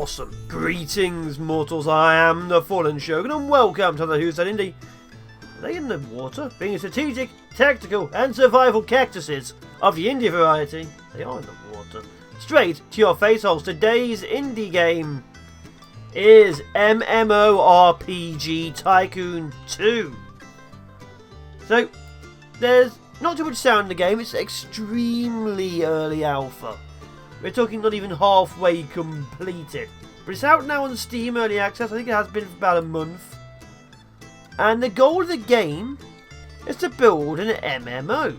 Awesome. Greetings, mortals. I am the Fallen Shogun, and welcome to the Who's That Indie. Are they in the water? Being strategic, tactical, and survival cactuses of the indie variety. They are in the water. Straight to your face holes. Today's indie game is MMORPG Tycoon 2. So, there's not too much sound in the game. It's extremely early alpha. We're talking not even halfway completed. But it's out now on Steam Early Access. I think it has been for about a month. And the goal of the game is to build an MMO.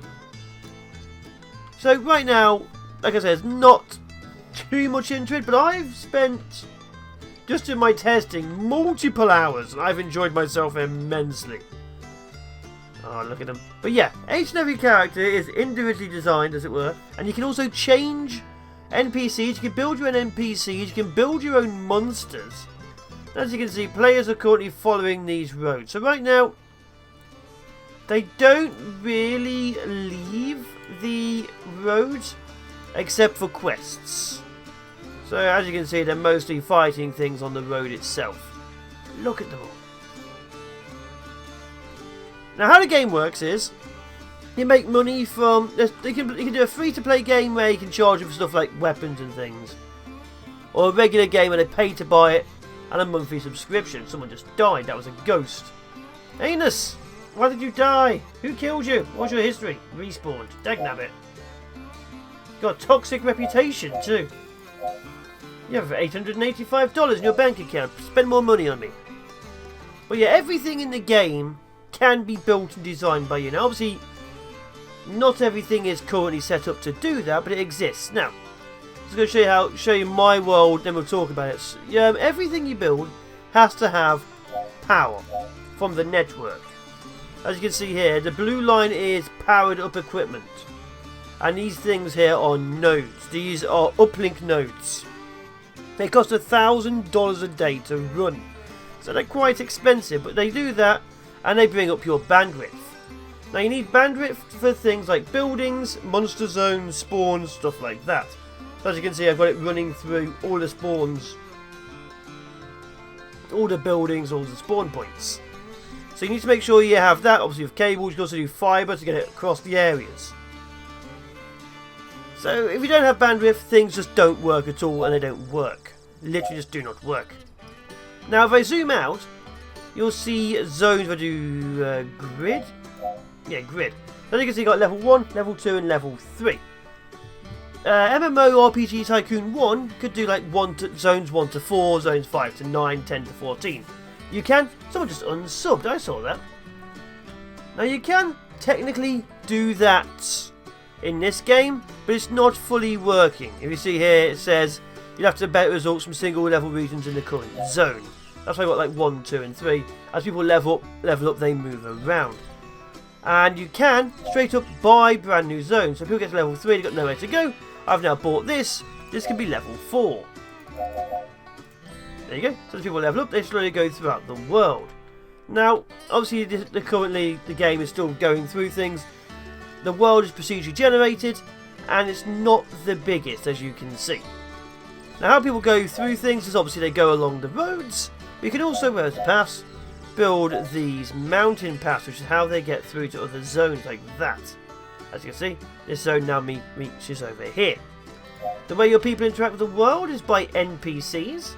So right now, like I said, it's not too much into it. But I've spent, just in my testing, multiple hours. And I've enjoyed myself immensely. Oh, look at them. But yeah, each and every character is individually designed, as it were. And you can also change NPCs, you can build your own NPCs, you can build your own monsters. As you can see, players are currently following these roads. So right now, they don't really leave the roads, except for quests. So as you can see, they're mostly fighting things on the road itself. Look at them all. Now how the game works is, you make money from... You can do a free-to-play game where you can charge for stuff like weapons and things. Or a regular game where they pay to buy it, and a monthly subscription. Someone just died. That was a ghost. Anus! Why did you die? Who killed you? What's your history? Respawned. Dagnabbit. Got a toxic reputation too. You have $885 in your bank account. Spend more money on me. But yeah, everything in the game can be built and designed by you. Now obviously, not everything is currently set up to do that, but it exists. Now, I'm just going to show you my world, then we'll talk about it. Everything you build has to have power from the network. As you can see here, the blue line is powered up equipment. And these things here are nodes. These are uplink nodes. They cost $1,000 a day to run. So they're quite expensive, but they do that and they bring up your bandwidth. Now you need bandwidth for things like buildings, monster zones, spawns, stuff like that. So as you can see, I've got it running through all the spawns, all the buildings, all the spawn points. So you need to make sure you have that. Obviously with cables, you can also do fibre to get it across the areas. So if you don't have bandwidth, things just don't work at all, and they don't work. Literally just do not work. Now if I zoom out, you'll see zones. If I do grid. Yeah, grid. As you can see, you got level 1, level 2 and level 3. MMORPG Tycoon 1 could do like zones 1 to 4, zones 5 to 9, 10 to 14. You can... Someone just unsubbed, I saw that. Now you can technically do that in this game, but it's not fully working. If you see here, it says you'll have to bet results from single level regions in the current zone. That's why I got like 1, 2 and 3. As people level up, they move around. And you can straight up buy brand new zones. So people get to level 3, they've got nowhere to go. I've now bought this. This can be level 4. There you go. So as people level up, they slowly go throughout the world. Now, obviously, currently the game is still going through things. The world is procedurally generated, and it's not the biggest, as you can see. Now, how people go through things is obviously they go along the roads. You can also, where there's a pass, build these mountain paths, which is how they get through to other zones like that. As you can see, this zone now reaches over here. The way your people interact with the world is by NPCs,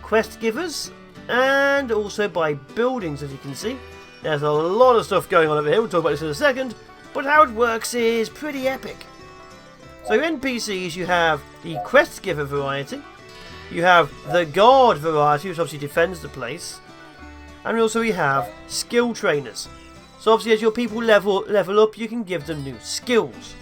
quest givers, and also by buildings. As you can see, there's a lot of stuff going on over here. We'll talk about this in a second, but how it works is pretty epic. So NPCs, you have the quest giver variety, you have the guard variety, which obviously defends the place. And also we have skill trainers. So obviously as your people level up, you can give them new skills.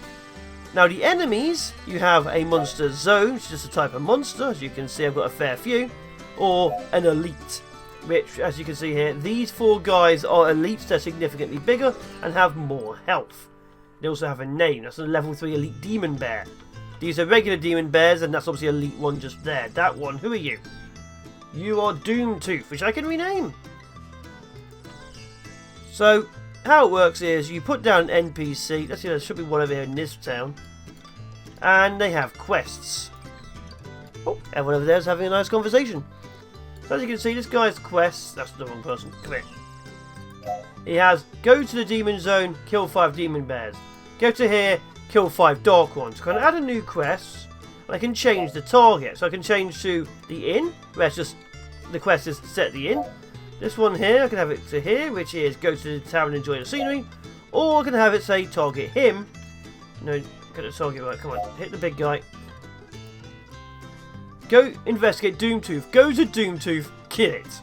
Now the enemies, you have a monster zone, which is just a type of monster. As you can see, I've got a fair few. Or an elite, which as you can see here, these 4 guys are elites. They're significantly bigger and have more health. They also have a name. That's a level 3 elite demon bear. These are regular demon bears, and that's obviously elite 1 just there. That one, who are you? You are Doomtooth, which I can rename. So, how it works is you put down an NPC. Let's see, there should be one over here in this town. And they have quests. Oh, everyone over there is having a nice conversation. So as you can see, this guy's quest... That's the wrong person. Come here. He has, go to the demon zone, kill 5 demon bears. Go to here, kill 5 dark ones. Can I add a new quest? And I can change the target. So I can change to the inn, where it's just... The quest is set the inn. This one here, I can have it to here, which is go to the town and enjoy the scenery. Or I can have it say target him. No, get the target right. Come on, hit the big guy. Go investigate Doomtooth. Go to Doomtooth, kill it.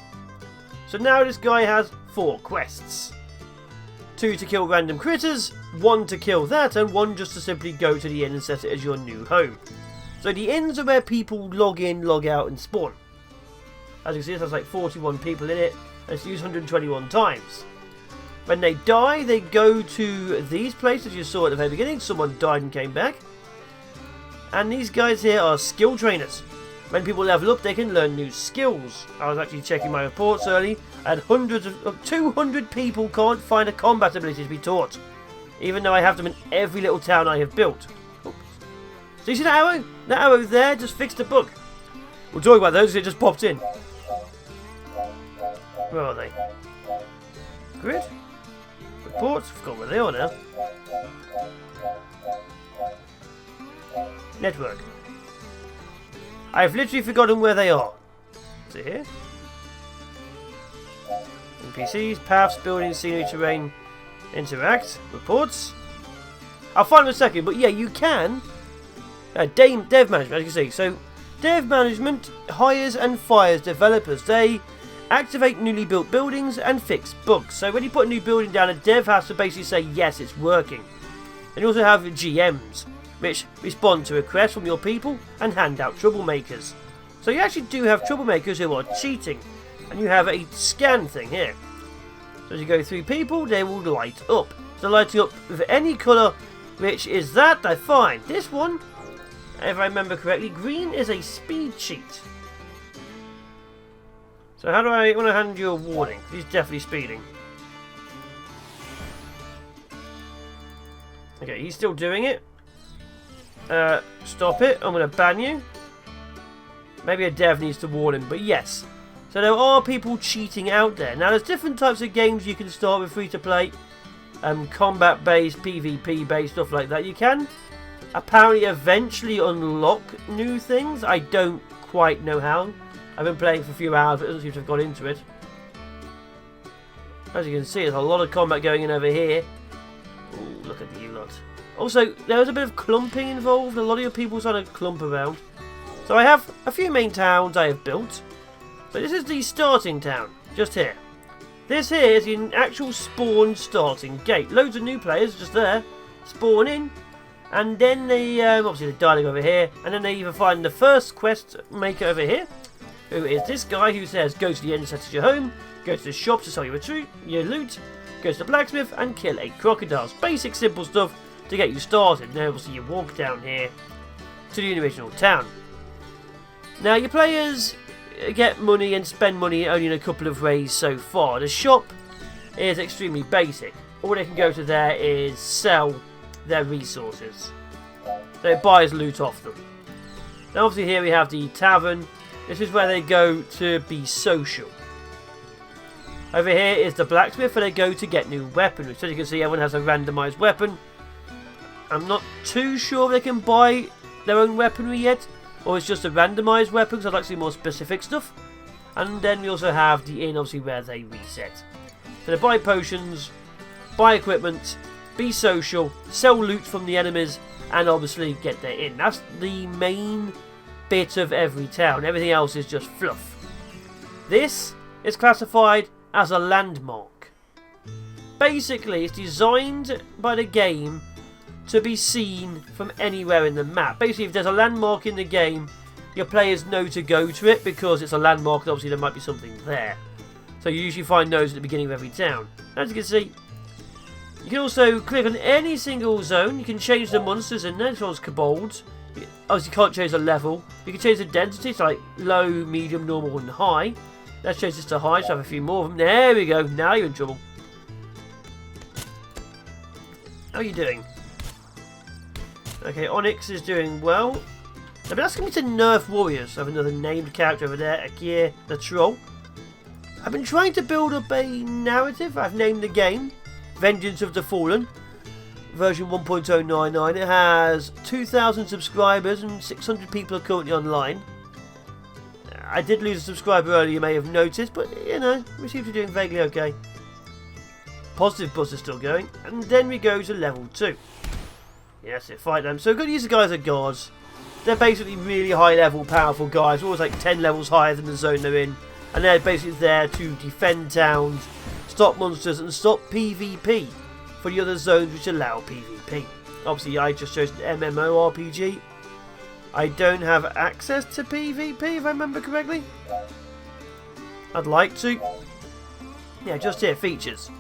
So now this guy has 4 quests. 2 to kill random critters, 1 to kill that, and 1 just to simply go to the inn and set it as your new home. So the inns are where people log in, log out, and spawn. As you can see, it has like 41 people in it, and it's used 121 times. When they die, they go to these places you saw at the very beginning. Someone died and came back. And these guys here are skill trainers. When people level up, they can learn new skills. I was actually checking my reports early, and 200 people can't find a combat ability to be taught. Even though I have them in every little town I have built. Oops. So you see that arrow? That arrow there just fixed a bug. We'll talk about those because it just popped in. Where are they? Grid? Reports? Forgot where they are now. Network. I've literally forgotten where they are. Is it here? NPCs, paths, buildings, scenery, terrain, interact, reports. I'll find them in a second, but yeah, you can. Dev management, as you can see. So, dev management hires and fires developers. They activate newly built buildings and fix bugs. So when you put a new building down, a dev has to basically say yes, it's working. And you also have GMs, which respond to requests from your people and hand out troublemakers. So you actually do have troublemakers who are cheating. And you have a scan thing here. So as you go through people, they will light up. So lighting up with any colour, which is that, I find. This one, if I remember correctly, green is a speed cheat. So how do I want to hand you a warning? He's definitely speeding. Okay, he's still doing it. Stop it. I'm going to ban you. Maybe a dev needs to warn him, but yes. So there are people cheating out there. Now there's different types of games you can start with free-to-play. Combat-based, PvP-based, stuff like that. You can apparently eventually unlock new things. I don't quite know how. I've been playing for a few hours, but it doesn't seem to have got into it. As you can see, there's a lot of combat going in over here. Ooh, look at you lot. Also, there is a bit of clumping involved. A lot of your people trying to clump around. So I have a few main towns I have built. So this is the starting town, just here. This here is the actual spawn starting gate. Loads of new players just there, spawn in. And then they, obviously they're dialing over here. And then they either find the first quest maker over here, who is this guy who says go to the inn, set as your home, go to the shop to sell your loot, go to the blacksmith and kill 8 crocodiles. Basic simple stuff to get you started. Now obviously you walk down here to the original town. Now your players get money and spend money only in a couple of ways so far. The shop is extremely basic. All they can go to there is sell their resources. So it buys loot off them. Now obviously here we have the tavern. This is where they go to be social. Over here is the blacksmith where they go to get new weaponry. So as you can see, everyone has a randomised weapon. I'm not too sure if they can buy their own weaponry yet, or it's just a randomised weapon, because I'd like to see more specific stuff. And then we also have the inn, obviously, where they reset. So they buy potions, buy equipment, be social, sell loot from the enemies, and obviously get their inn. That's the main bit of every town. Everything else is just fluff. This is classified as a landmark. Basically, it's designed by the game to be seen from anywhere in the map. Basically, if there's a landmark in the game, your players know to go to it because it's a landmark and obviously there might be something there. So you usually find those at the beginning of every town. As you can see, you can also click on any single zone. You can change the monsters in there. This one's kobolds. Obviously, you can't change the level. You can change the density to like low, medium, normal, and high. Let's change this to high, so I have a few more of them. There we go. Now you're in trouble. How are you doing? Okay, Onyx is doing well. They've been asking me to nerf warriors. I have another named character over there, Akir the Troll. I've been trying to build up a narrative. I've named the game Vengeance of the Fallen, version 1.099. It has 2,000 subscribers and 600 people are currently online. I did lose a subscriber earlier, you may have noticed, but you know, we seem to be doing vaguely okay. Positive buzz is still going, and then we go to level 2. Yes, it fight them. So we've got to use the guys as guards. They're basically really high level, powerful guys, always like 10 levels higher than the zone they're in. And they're basically there to defend towns, stop monsters, and stop PvP for the other zones which allow PvP. Obviously, I just chose an MMORPG. I don't have access to PvP, if I remember correctly. I'd like to. Yeah, just here, features.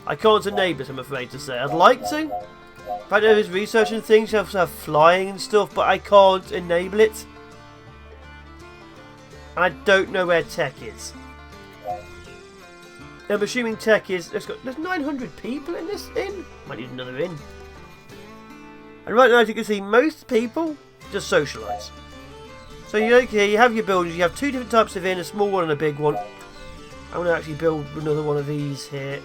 I can't enable it, I'm afraid to say. I'd like to. If I know there's researching things, you have to have flying and stuff, but I can't enable it. And I don't know where tech is. I'm assuming tech is... There's 900 people in this inn? Might need another inn. And right now, as you can see, most people just socialise. So you have your buildings. You have two different types of inn, a small one and a big one. I'm going to actually build another one of these here.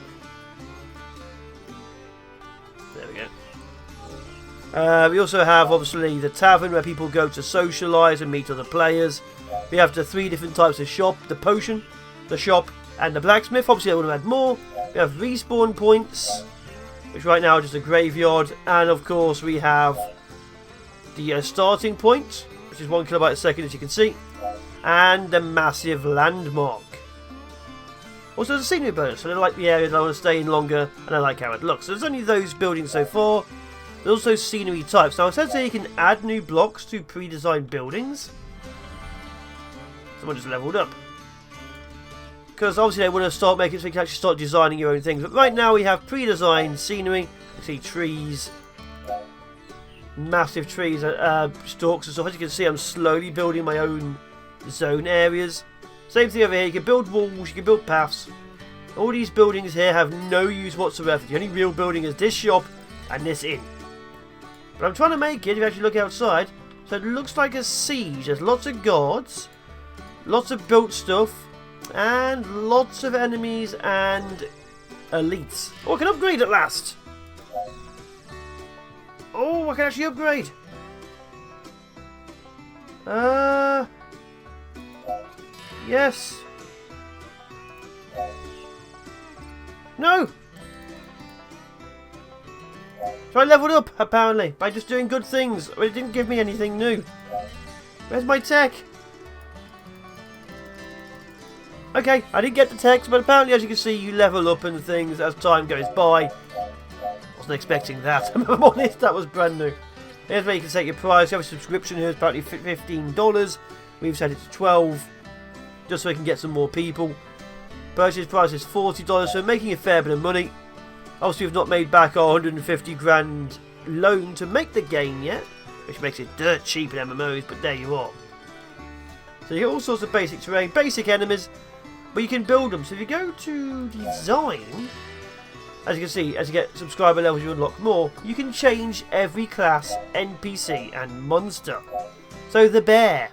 There we go. We also have, obviously, the tavern where people go to socialise and meet other players. We have the 3 different types of shop, the potion, the shop, and the blacksmith. Obviously, I would have had more. We have respawn points, which right now are just a graveyard. And, of course, we have the starting point, which is 1 kilobyte a second, as you can see. And the massive landmark. Also, there's a scenery bonus, so I like the area that I want to stay in longer, and I like how it looks. So there's only those buildings so far. There's also scenery types. Now, it says that you can add new blocks to pre-designed buildings. Someone just leveled up. Because obviously they want to start making it so you can actually start designing your own things. But right now we have pre-designed scenery. You see trees. Massive trees, stalks and stuff. As you can see, I'm slowly building my own zone areas. Same thing over here. You can build walls, you can build paths. All these buildings here have no use whatsoever. The only real building is this shop and this inn. But I'm trying to make it, if you actually look outside, so it looks like a siege. There's lots of guards, lots of built stuff, and lots of enemies and elites. Oh, I can upgrade at last! Oh, I can actually upgrade! Yes! No! So I leveled up, apparently, by just doing good things. But it didn't give me anything new. Where's my tech? Okay, I didn't get the text, but apparently, as you can see, you level up and things as time goes by. Wasn't expecting that. I'm honest, that was brand new. Here's where you can set your price. You have a subscription here, it's apparently $15. We've set it to $12, just so we can get some more people. Purchase price is $40, so making a fair bit of money. Obviously, we've not made back our 150 grand loan to make the game yet, which makes it dirt cheap in MMOs, but there you are. So you get all sorts of basic terrain, basic enemies, but you can build them. So if you go to design, as you can see, as you get subscriber levels, you unlock more. You can change every class, NPC, and monster. So the bear,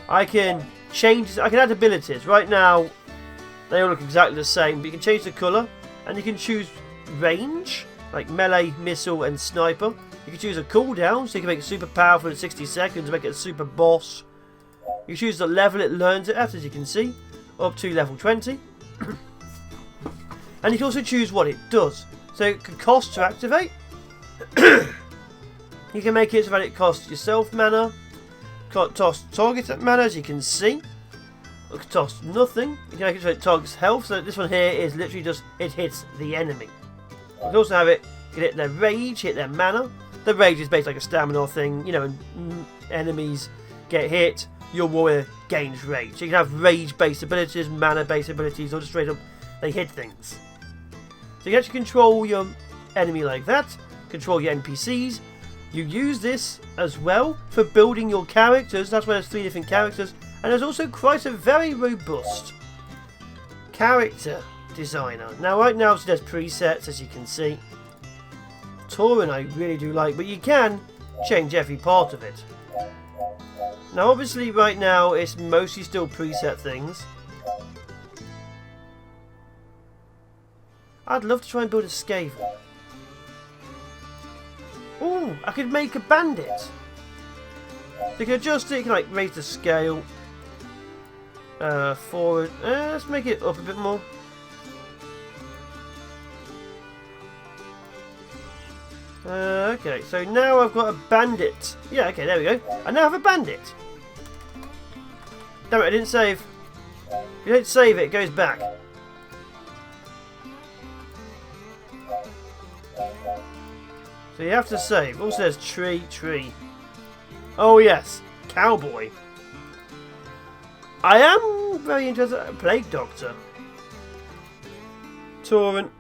I can change, I can add abilities. Right now, they all look exactly the same, but you can change the colour, and you can choose range, like melee, missile, and sniper. You can choose a cooldown, so you can make it super powerful in 60 seconds, make it a super boss. You choose the level it learns it at, as you can see, up to level 20. And you can also choose what it does. So it can cost to activate. You can make it so that it costs yourself mana, cost target mana, as you can see. It costs nothing. You can make it so it targets health. So this one here is literally just, it hits the enemy. You can also have it, you can hit their rage, hit their mana. The rage is basically like a stamina thing, you know, when enemies get hit, your warrior gains rage. So you can have rage-based abilities, mana-based abilities, or just straight up, they hit things. So you can actually control your enemy like that, control your NPCs. You use this as well for building your characters. That's why there's 3 different characters. And there's also quite a very robust character designer. Now, right now, there's presets, as you can see. Tauren I really do like, but you can change every part of it. Now obviously right now it's mostly still preset things. I'd love to try and build a Skaven. Ooh, I could make a bandit. So you can adjust it, you can like raise the scale. Forward. Let's make it up a bit more. Okay, so now I've got a bandit. Yeah, okay, there we go. I now have a bandit. Damn it, I didn't save. If you don't save it, it goes back. So you have to save. Also says tree. Oh yes, cowboy. I am very interested in Plague Doctor. Torrent.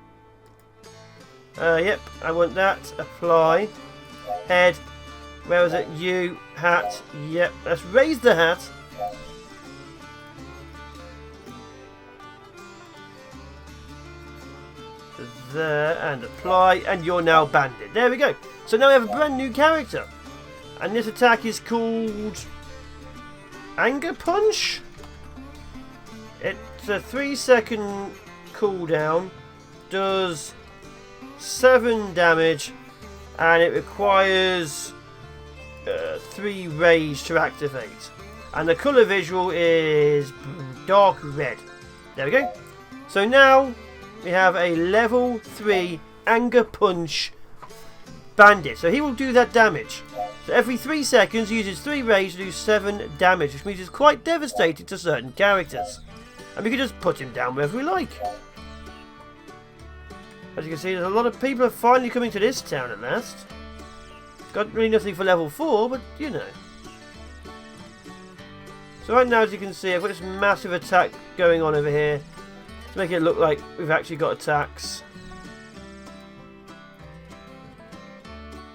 Yep, I want that. Apply. Head. Where is it? You. Hat. Yep, let's raise the hat. There, and apply, and you're now banded. There we go. So now we have a brand new character. And this attack is called Anger Punch. It's a 3-second cooldown. Does 7 damage. And it requires 3 rage to activate. And the colour visual is dark red. There we go. So now we have a level 3 Anger Punch bandit. So he will do that damage. So every 3 seconds uses 3 rage to do 7 damage, which means it's quite devastating to certain characters. And we can just put him down wherever we like. As you can see, there's a lot of people are finally coming to this town at last. Got really nothing for level 4, but you know. So right now, as you can see, I've got this massive attack going on over here. To make it look like we've actually got attacks.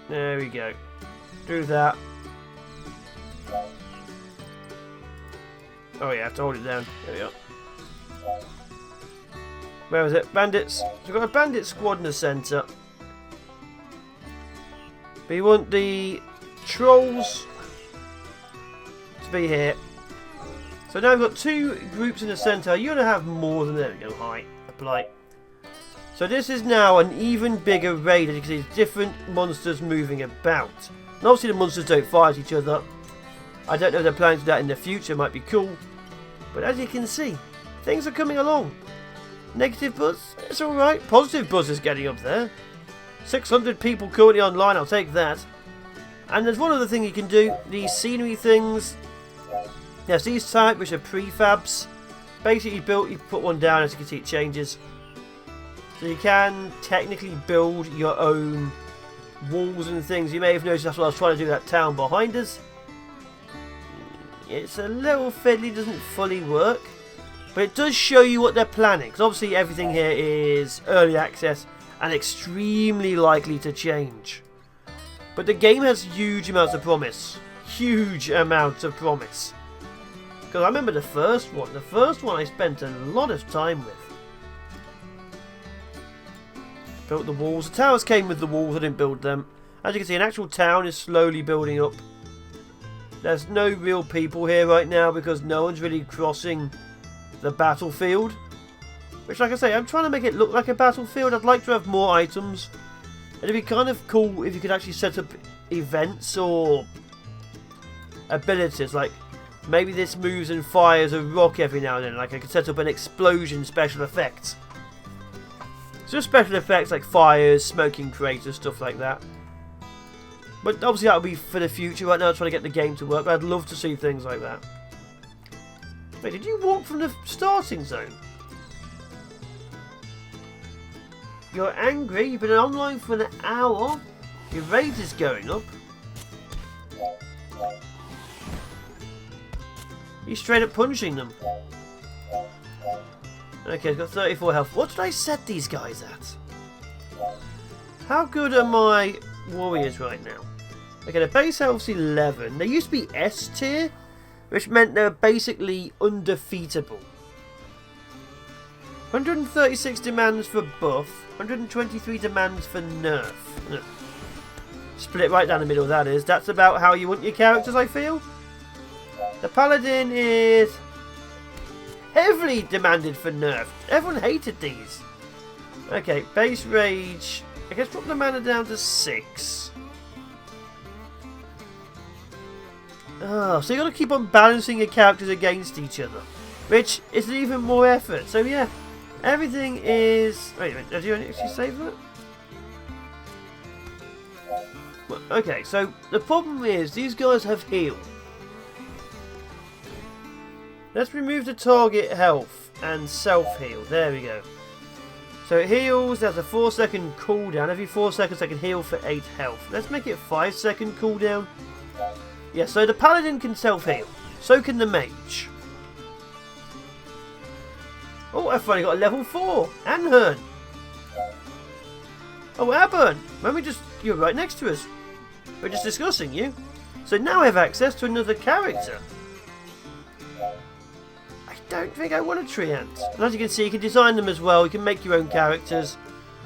There we go. Do that. Oh yeah, I have to hold it down. There we go. Where is it? Bandits. So we've got a bandit squad in the centre. But you want the trolls to be here. So now we've got 2 groups in the centre. You're going to have more than there we go. Hi. Apply. So this is now an even bigger raid. As you can see, there's different monsters moving about. And obviously the monsters don't fight each other. I don't know if they're planning to do that in the future. It might be cool. But as you can see, things are coming along. Negative buzz? It's alright. Positive buzz is getting up there. 600 people currently online. I'll take that. And there's one other thing you can do. These scenery things. Yes, these type, which are prefabs. Basically, you put one down, as you can see, it changes. So you can technically build your own walls and things. You may have noticed that's what I was trying to do that town behind us. It's a little fiddly, doesn't fully work. But it does show you what they're planning. Because obviously everything here is early access and extremely likely to change. But the game has huge amounts of promise. Huge amounts of promise. Because I remember the first one. The first one I spent a lot of time with. Built the walls. The towers came with the walls. I didn't build them. As you can see, an actual town is slowly building up. There's no real people here right now because no one's really crossing the battlefield. Which, like I say, I'm trying to make it look like a battlefield. I'd like to have more items. It'd be kind of cool if you could actually set up events or abilities. Like, maybe this moves and fires a rock every now and then. Like, I could set up an explosion special effect. So special effects like fires, smoking craters, stuff like that. But obviously that will be for the future. Right now I'm trying to get the game to work. But I'd love to see things like that. Wait, did you walk from the starting zone? You're angry. You've been online for an hour. Your rage is going up. You're straight up punching them. Okay, I've got 34 health. What did I set these guys at? How good are my warriors right now? Okay, the base health's 11. They used to be S tier, which meant they were basically undefeatable. 136 demands for buff, 123 demands for nerf. Split right down the middle, that is. That's about how you want your characters, I feel. The Paladin is heavily demanded for nerf. Everyone hated these. Okay, base rage. I guess drop the mana down to 6. Oh, so you got to keep on balancing your characters against each other, which is even more effort. So yeah, everything is. Wait a minute, did you actually save that? Well, okay, so the problem is these guys have heal. Let's remove the target health and self-heal. There we go. So it heals, there's a 4-second cooldown. Every 4 seconds I can heal for 8 health. Let's make it a 5-second cooldown. Yeah, so the Paladin can self-heal. So can the Mage. Oh, I've finally got a level 4. Anhern. Oh, Aburn. You're right next to us. We're just discussing you. So now I have access to another character. Don't think I want a Treant. And as you can see, you can design them as well. You can make your own characters.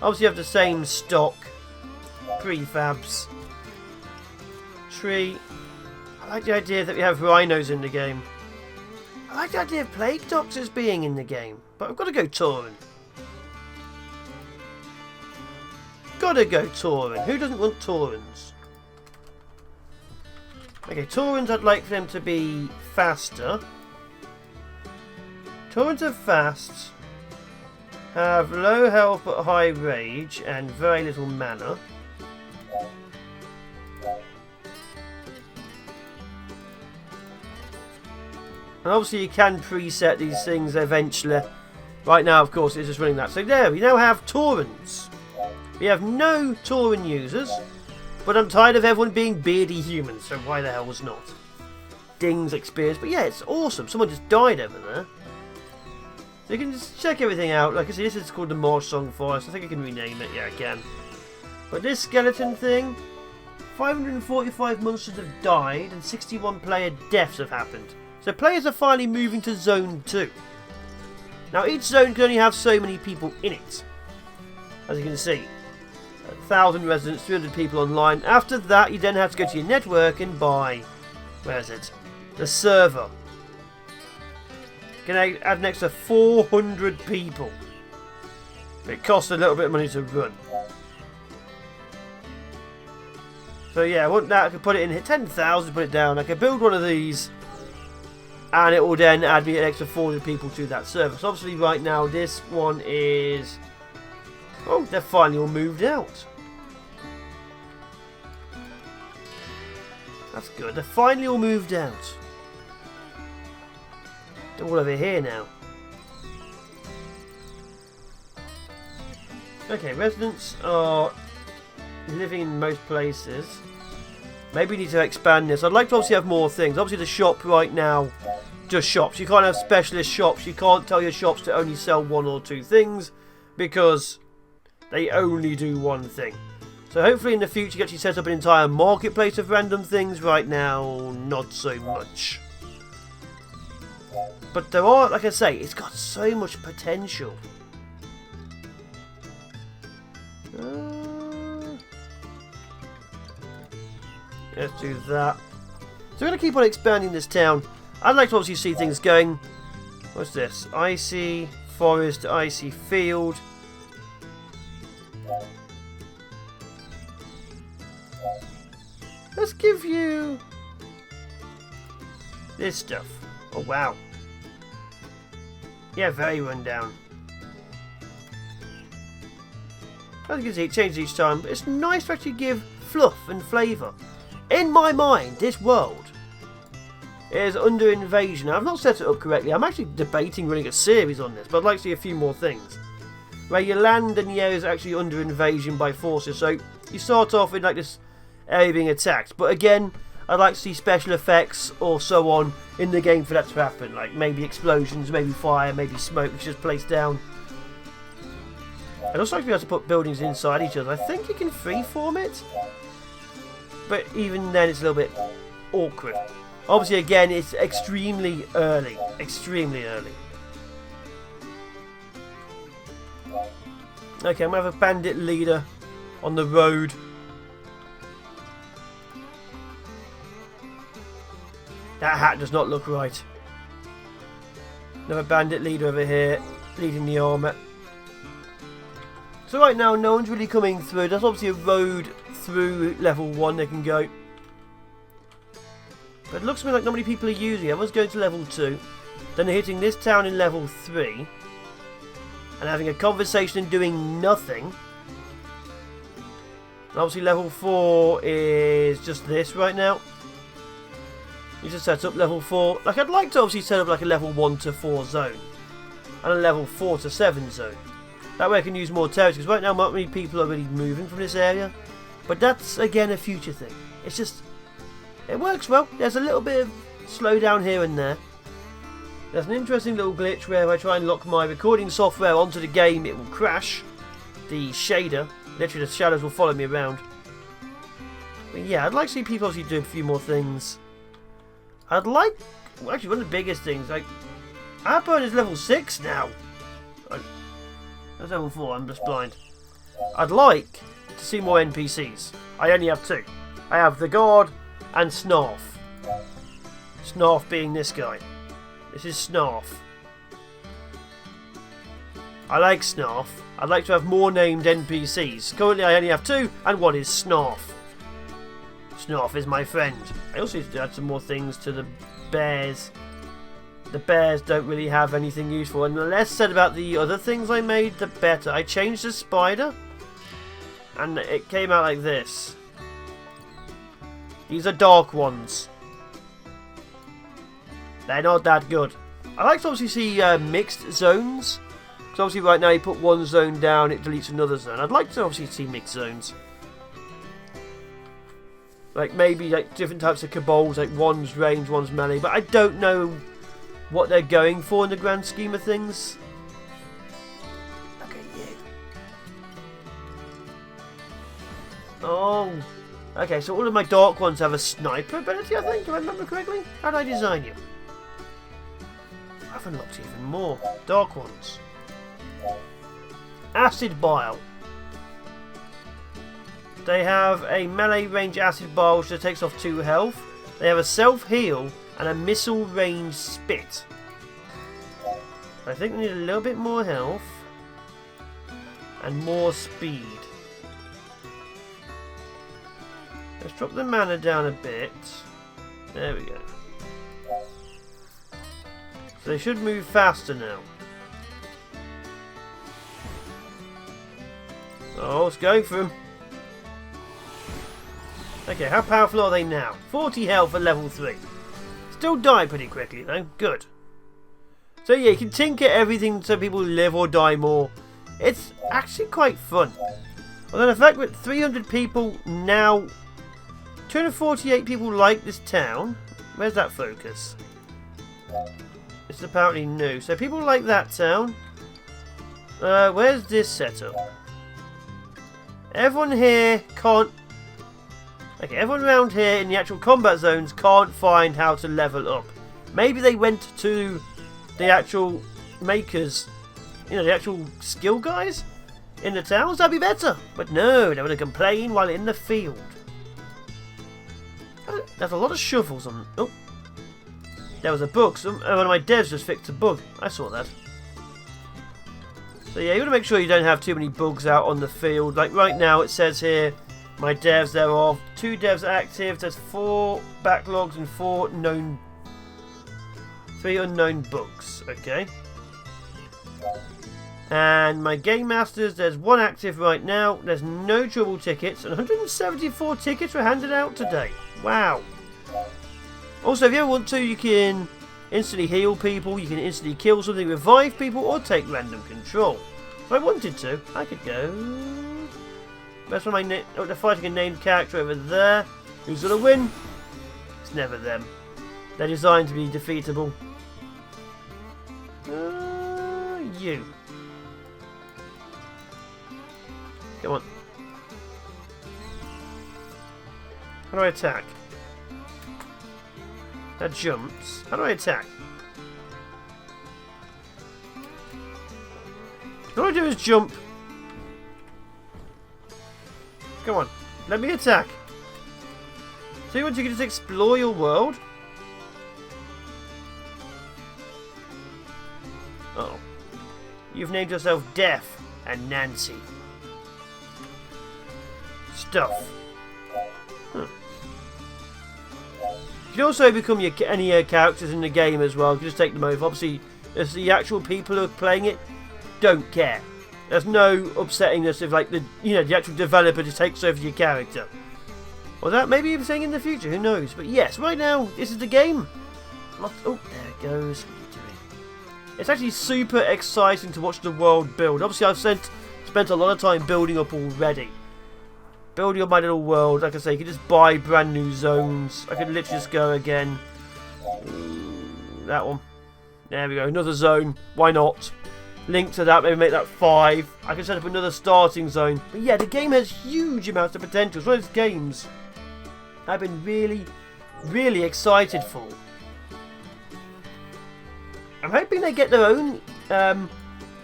Obviously, you have the same stock prefabs. Tree. I like the idea that we have rhinos in the game. I like the idea of plague doctors being in the game. But I've got to go Tauren. Gotta go Tauren. Who doesn't want Taurens? Okay, Taurens, I'd like for them to be faster. Taurens are fast, have low health but high rage, and very little mana. And obviously you can preset these things eventually. Right now, of course, it's just running that. So there, we now have Taurens. We have no Tauren users, but I'm tired of everyone being beardy humans, so why the hell was not? Ding's experience, but yeah, it's awesome. Someone just died over there. So you can just check everything out. Like I say, this is called the Marsh Song Forest. I think I can rename it. Yeah, I can. But this skeleton thing, 545 monsters have died and 61 player deaths have happened. So players are finally moving to Zone 2. Now each zone can only have so many people in it. As you can see. 1,000 residents, 300 people online. After that, you then have to go to your network and buy... Where is it? The server. Can add an extra 400 people. It costs a little bit of money to run. So yeah, I want that. I could put it in 10,000 to put it down. I could build one of these, and it will then add me an extra 400 people to that server. So obviously right now this one is... Oh, they're finally all moved out. That's good. They're finally all moved out. They're all over here now. Okay, residents are living in most places. Maybe we need to expand this. I'd like to obviously have more things. Obviously the shop right now, just shops. You can't have specialist shops. You can't tell your shops to only sell 1 or 2 things because they only do one thing. So hopefully in the future you can actually set up an entire marketplace of random things. Right now, not so much. But there are, like I say, it's got so much potential. Let's do that. So we're going to keep on expanding this town. I'd like to obviously see things going. What's this? Icy forest, icy field. Let's give you this stuff. Oh wow. Yeah, very run down. As you can see, it changes each time, but it's nice to actually give fluff and flavour. In my mind, this world is under invasion. I've not set it up correctly. I'm actually debating running a series on this, but I'd like to see a few more things. Where you land and the area is actually under invasion by forces. So you start off with like this area being attacked. But again, I'd like to see special effects or so on in the game for that to happen. Like maybe explosions, maybe fire, maybe smoke which is placed down. I'd also like to be able to put buildings inside each other. I think you can freeform it. But even then it's a little bit awkward. Obviously again it's extremely early. Extremely early. Okay, I'm going to have a bandit leader on the road. That hat does not look right. Another bandit leader over here, leading the armour. So right now, no one's really coming through. There's obviously a road through level 1 they can go. But it looks to me like not many people are using it. Everyone's going to level 2. Then they're hitting this town in level 3. And having a conversation and doing nothing. And obviously level 4 is just this right now. You just set up level 4. Like, I'd like to obviously set up like a level 1 to 4 zone. And a level 4 to 7 zone. That way I can use more territory. Because right now not many people are really moving from this area. But that's, again, a future thing. It's just... it works well. There's a little bit of slowdown here and there. There's an interesting little glitch where if I try and lock my recording software onto the game, it will crash. The shader. Literally the shadows will follow me around. But yeah, I'd like to see people obviously do a few more things. I'd like... well, actually, one of the biggest things, like... Outburn is level 6 now. That's level 4, I'm just blind. I'd like to see more NPCs. I only have 2. I have the Guard and Snarf. Snarf being this guy. This is Snarf. I like Snarf. I'd like to have more named NPCs. Currently I only have 2, and one is Snarf. Snarf is my friend. I also need to add some more things to the bears. The bears don't really have anything useful, and the less said about the other things I made, the better. I changed the spider, and it came out like this. These are dark ones. They're not that good. I like to obviously see mixed zones. Because obviously right now you put one zone down, it deletes another zone. I'd like to obviously see mixed zones. Like maybe like different types of kobolds, like one's range, one's melee. But I don't know what they're going for in the grand scheme of things. Look at you. Oh. Okay, so all of my dark ones have a sniper ability, I think, if I remember correctly. How did I design you? I've unlocked even more. Dark ones. Acid Bile. They have a melee range acid bile which takes off 2 health. They have a self-heal and a missile range spit. I think we need a little bit more health and more speed. Let's drop the mana down a bit. There we go. So they should move faster now. Oh, it's going for him. Okay, how powerful are they now? 40 health at level 3. Still die pretty quickly though. Good. So yeah, you can tinker everything so people live or die more. It's actually quite fun. Although the fact that 300 people now... 248 people like this town. Where's that focus? It's apparently new. So people like that town. Where's this setup? Everyone here can't... okay, everyone around here in the actual combat zones can't find how to level up. Maybe they went to the actual makers, you know, the actual skill guys in the towns. That'd be better. But no, they want to complain while in the field. There's a lot of shovels on... oh, there was a bug. One of my devs just fixed a bug. I saw that. So yeah, you want to make sure you don't have too many bugs out on the field. Like right now it says here, my devs, there are 2 devs active. There's 4 backlogs and 3 unknown bugs. Okay. And my game masters, there's 1 active right now. There's no trouble tickets, and 174 tickets were handed out today. Wow. Also, if you ever want to, you can instantly heal people, you can instantly kill something, revive people, or take random control. If I wanted to, I could go... that's when they're fighting a named character over there. Who's going to win? It's never them. They're designed to be defeatable. You. Come on. How do I attack? That jumps. How do I attack? All I do is jump. Come on. Let me attack. So you want to just explore your world? Oh. You've named yourself Death and Nancy. Stuff. Huh. You can also become any characters in the game as well. You can just take them over. Obviously, as the actual people who are playing it don't care. There's no upsettingness if, like, the actual developer just takes over your character. Or that maybe even saying in the future, who knows? But yes, right now, this is the game. Oh, there it goes. What are you doing? It's actually super exciting to watch the world build. Obviously, I've spent a lot of time building up already. Building up my little world. Like I say, you can just buy brand new zones. I could literally just go again. That one. There we go. Another zone. Why not? Link to that. Maybe make that 5. I can set up another starting zone. But yeah, the game has huge amounts of potential. It's one of those games I've been really, really excited for. I'm hoping they get their own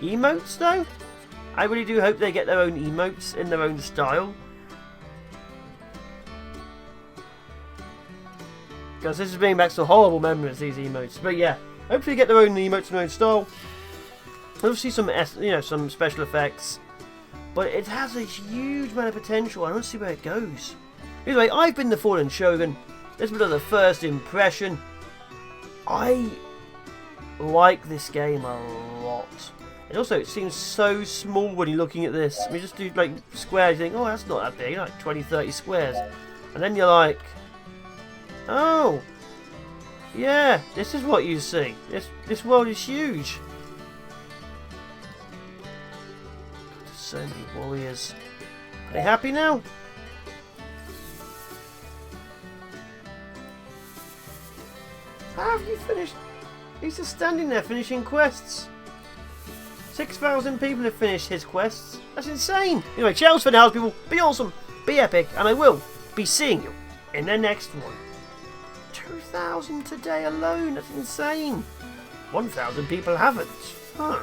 emotes though. I really do hope they get their own emotes in their own style. Because this is bringing back some horrible memories, these emotes. But yeah, hopefully get their own emotes in their own style. Obviously some special effects. But it has a huge amount of potential. I don't see where it goes. Anyway, I've been the Fallen Shogun. This has been the first impression. I like this game a lot. And also, it seems so small when you're looking at this. I mean, just do like squares, you think, oh, that's not that big, like 20, 30 squares. And then you're like, oh, yeah, this is what you see. This world is huge. So many warriors. Are they happy now? How have you finished? He's just standing there finishing quests. 6,000 people have finished his quests. That's insane. Anyway, cheers for now, people. Be awesome, be epic, and I will be seeing you in the next one. 2,000 today alone. That's insane. 1,000 people haven't. Huh.